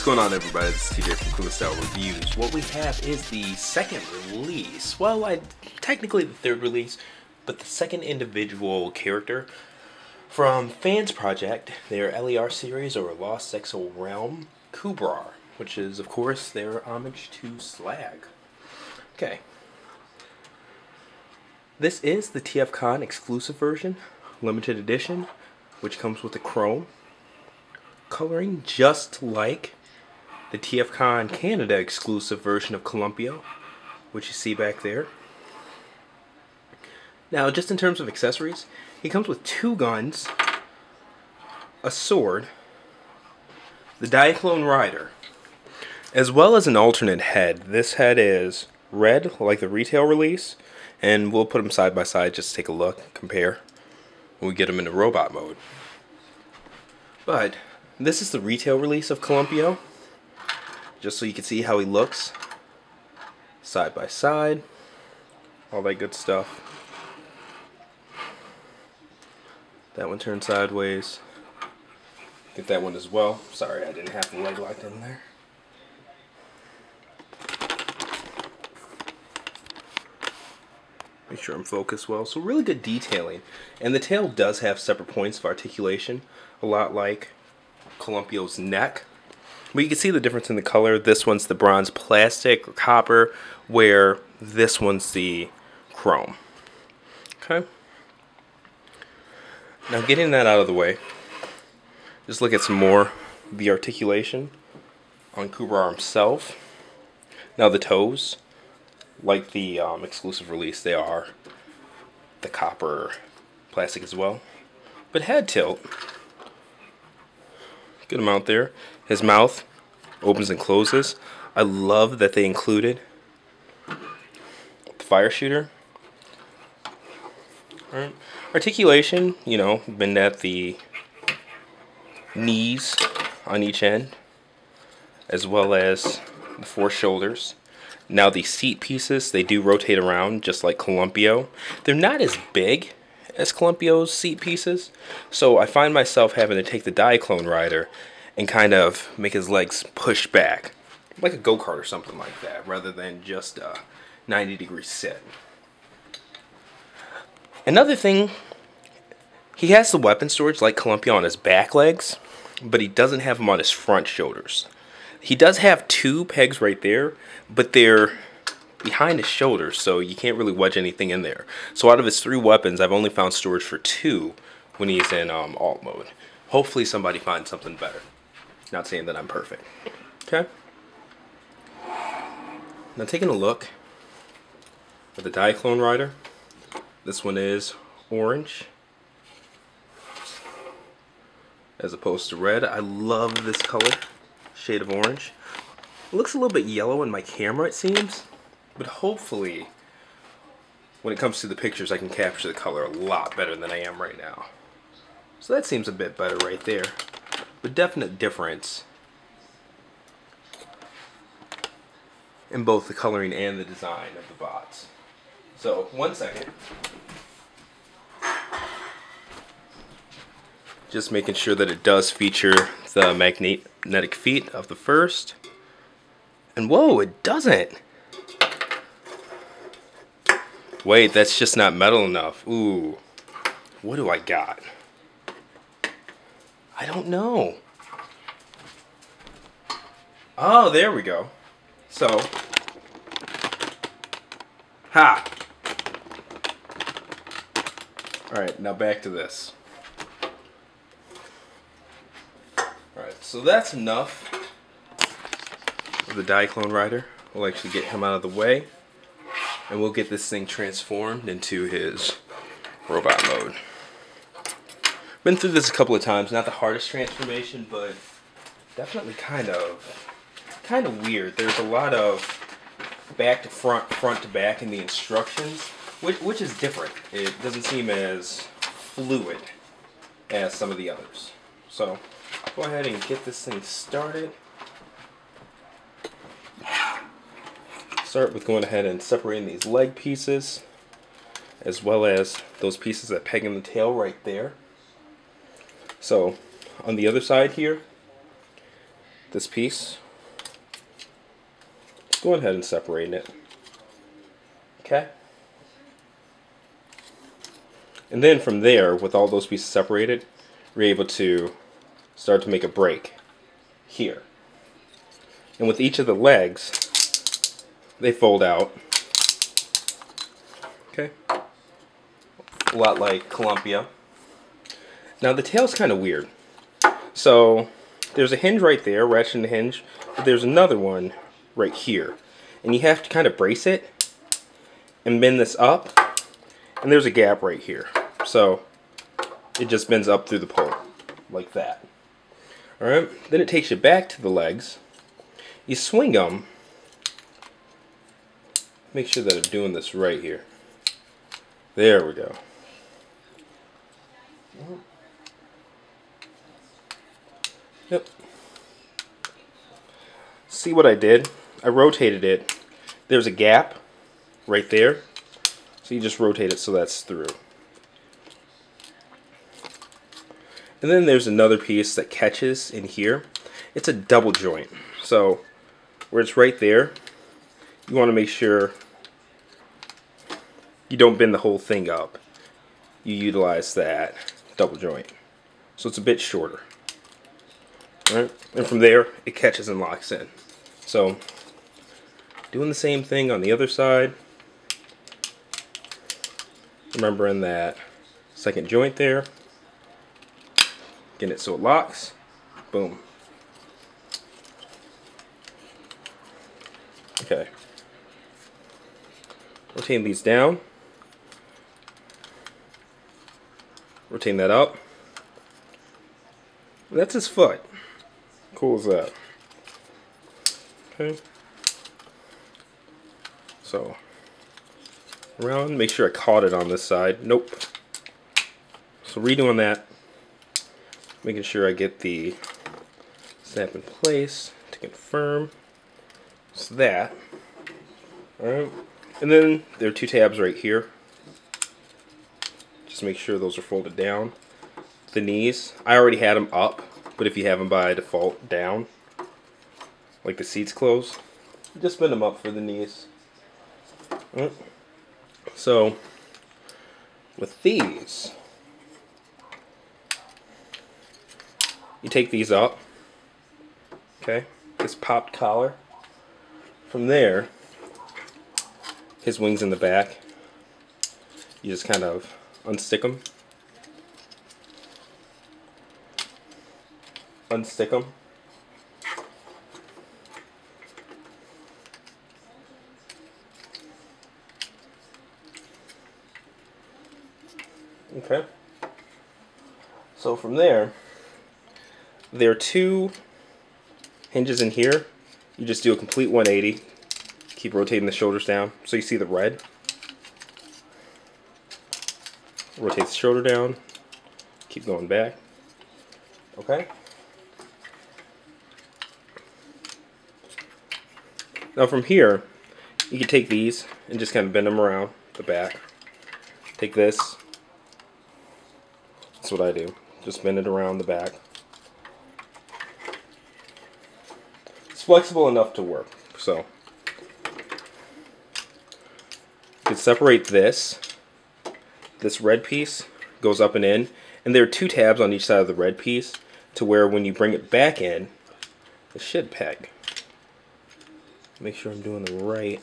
What's going on, everybody? This is TJ from Cubrar Reviews. What we have is the second release. Well, technically the third release, but the second individual character from Fansproject, their LER series, or Lost Exo Realm, Cubrar, which is, of course, their homage to Slag. Okay. This is the TFCon exclusive version, limited edition, which comes with the chrome coloring, just like the TFCon Canada exclusive version of Columpio, which you see back there. Now, just in terms of accessories, he comes with 2 guns, a sword, the Diaclone Rider, as well as an alternate head. This head is red, like the retail release, and we'll put them side by side just to take a look, compare, when we get them into robot mode. But this is the retail release of Columpio, just so you can see how he looks side by side, all that good stuff. That one turned sideways. Get that one as well. Sorry, I didn't have the leg locked in there. Make sure I'm focused well. So really good detailing. And the tail does have separate points of articulation, a lot like Columpio's neck. But you can see the difference in the color. This one's the bronze plastic or copper, where this one's the chrome. Okay. Now, getting that out of the way, just look at some more of the articulation on Cubrar himself. Now the toes, like the exclusive release, they are the copper plastic as well. But head tilt, good amount there. His mouth opens and closes. I love that they included the fire shooter. All right. Articulation, you know, been at the knees on each end, as well as the 4 shoulders. Now the seat pieces, they do rotate around just like Columpio. They're not as big as Columpio's seat pieces, so I find myself having to take the Diaclone Rider and kind of make his legs push back, like a go-kart or something like that, rather than just a 90-degree sit. Another thing, he has the weapon storage like Columpio on his back legs, but he doesn't have them on his front shoulders. He does have 2 pegs right there, but they're behind his shoulders, so you can't really wedge anything in there. So out of his 3 weapons, I've only found storage for 2 when he's in alt mode. Hopefully somebody finds something better. Not saying that I'm perfect. Okay? Now taking a look at the Diaclone Rider. This one is orange as opposed to red. I love this color, shade of orange. It looks a little bit yellow in my camera, it seems, but hopefully when it comes to the pictures I can capture the color a lot better than I am right now. So that seems a bit better right there, but definite difference in both the coloring and the design of the bots. So, one second. Just making sure that it does feature the magnetic feet of the first. And whoa, it doesn't! Wait, that's just not metal enough. Ooh. What do I got? I don't know. Oh, there we go. So, ha! Alright, now back to this. Alright, so that's enough of the Diaclone Rider. We'll actually get him out of the way, and we'll get this thing transformed into his robot mode. Been through this a couple of times, not the hardest transformation, but definitely kind of weird. There's a lot of back to front, front to back in the instructions, which is different. It doesn't seem as fluid as some of the others. So, go ahead and get this thing started. Start with going ahead and separating these leg pieces, as well as those pieces that peg in the tail right there. So, on the other side here, this piece. Just go ahead and separate it. Okay? And then from there, with all those pieces separated, we're able to start to make a break here. And with each of the legs, they fold out. Okay? A lot like Columbia. Now the tail's kind of weird. So there's a hinge right there, ratchet and hinge, but there's another one right here. And you have to kind of brace it and bend this up, and there's a gap right here. So it just bends up through the pole, like that. Alright, then it takes you back to the legs. You swing them. Make sure that I'm doing this right here. There we go. Yep. See what I did? I rotated it. There's a gap right there. So you just rotate it so that's through. And then there's another piece that catches in here. It's a double joint. So where it's right there, you want to make sure you don't bend the whole thing up. You utilize that double joint. So it's a bit shorter. Alright? And from there, it catches and locks in. So doing the same thing on the other side. Remembering that second joint there. Getting it so it locks. Boom. Okay. Rotating these down. Rotating that up. And that's his foot. Cool as that. Okay. So around, make sure I caught it on this side. Nope. So redoing that. Making sure I get the snap in place to confirm. So that. Alright. And then there are two tabs right here. Just make sure those are folded down. The knees, I already had them up, but if you have them by default down, like the seats closed, just bend them up for the knees. Alright. So with these, you take these up, okay, this popped collar. From there, his wings in the back, you just kind of unstick them. Unstick them. Okay. So from there, there are two hinges in here. You just do a complete 180. Keep rotating the shoulders down so you see the red. Rotate the shoulder down. Keep going back. Okay. Now from here, you can take these and just kind of bend them around the back. Take this. That's what I do. Just bend it around the back. It's flexible enough to work. So you can separate this. This red piece goes up and in, and there are two tabs on each side of the red piece to where when you bring it back in, it should peg. Make sure I'm doing the right.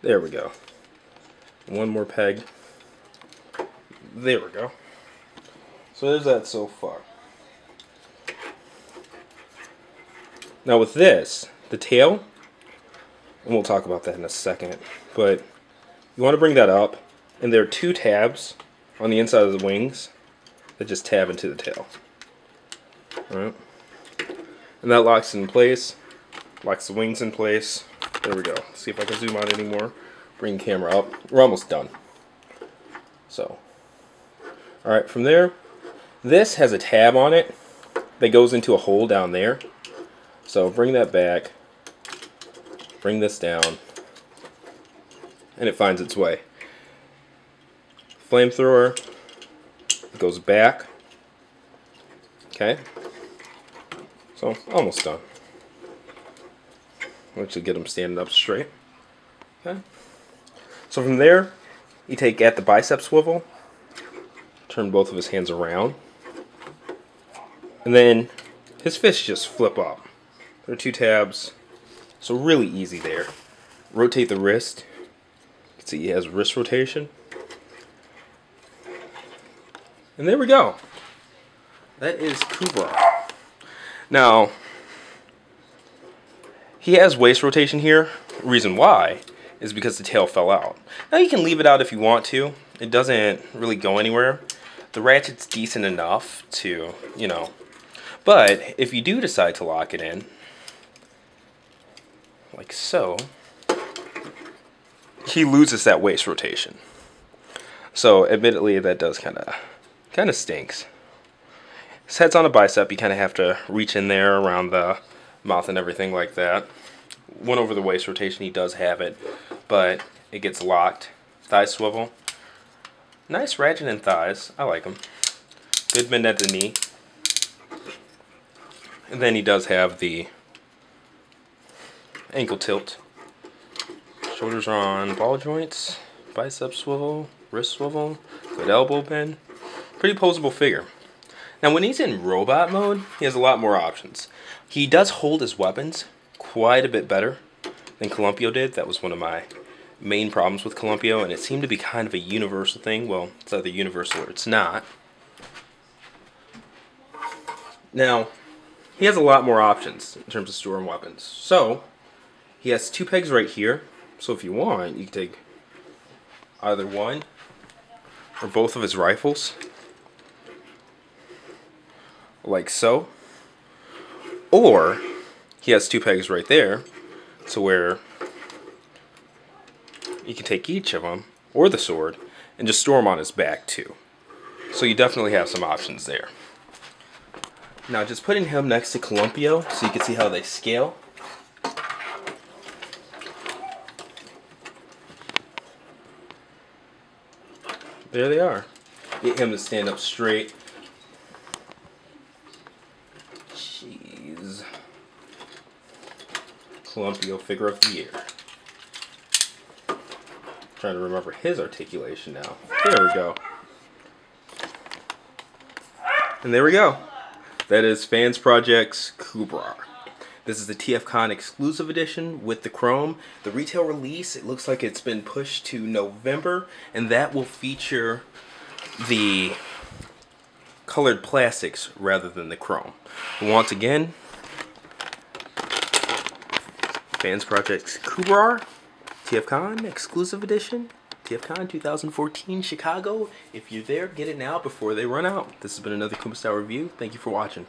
There we go. One more peg. There we go. So there's that so far. Now with this, the tail, and we'll talk about that in a second, but you want to bring that up, and there are two tabs on the inside of the wings that just tab into the tail. Alright. And that locks it in place, locks the wings in place. There we go. Let's see if I can zoom out anymore. Bring the camera up. We're almost done. So, alright, from there, this has a tab on it that goes into a hole down there. So bring that back, bring this down, and it finds its way. Flamethrower goes back, okay, So, almost done. Let's get him standing up straight. Okay. So from there, you take at the bicep swivel, turn both of his hands around, and then his fists just flip up. There are 2 tabs, so really easy there. Rotate the wrist. You can see he has wrist rotation. And there we go. That is Cubrar. Now, he has waist rotation here. Reason why is because the tail fell out. Now you can leave it out if you want to. It doesn't really go anywhere. The ratchet's decent enough to, you know. But if you do decide to lock it in, like so, he loses that waist rotation. So admittedly, that does kind of stinks. His head's on a bicep. You kind of have to reach in there around the mouth and everything like that. Went over the waist rotation. He does have it, but it gets locked. Thigh swivel. Nice ratchet in thighs. I like him. Good bend at the knee. And then he does have the ankle tilt. Shoulders are on ball joints. Bicep swivel. Wrist swivel. Good elbow bend. Pretty posable figure. Now when he's in robot mode, he has a lot more options. He does hold his weapons quite a bit better than Columpio did. That was one of my main problems with Columpio, and it seemed to be kind of a universal thing. Well, it's either universal or it's not. Now, he has a lot more options in terms of storing weapons. So, he has 2 pegs right here. So if you want, you can take either one or both of his rifles, like so. Or he has 2 pegs right there, so where you can take each of them, or the sword, and just store them on his back too. So you definitely have some options there. Now just putting him next to Columpio so you can see how they scale. There they are. Get him to stand up straight. Jeez. Columpio figure of the year. Trying to remember his articulation now. There we go. And there we go. That is Fansproject's Cubrar. This is the TFCon exclusive edition with the chrome. The retail release, it looks like it's been pushed to November, and that will feature the colored plastics rather than the chrome. Once again, Fansproject's Cubrar, TFCon exclusive edition, TFCon 2014 Chicago. If you're there, get it now before they run out. This has been another Kuma Style review. Thank you for watching.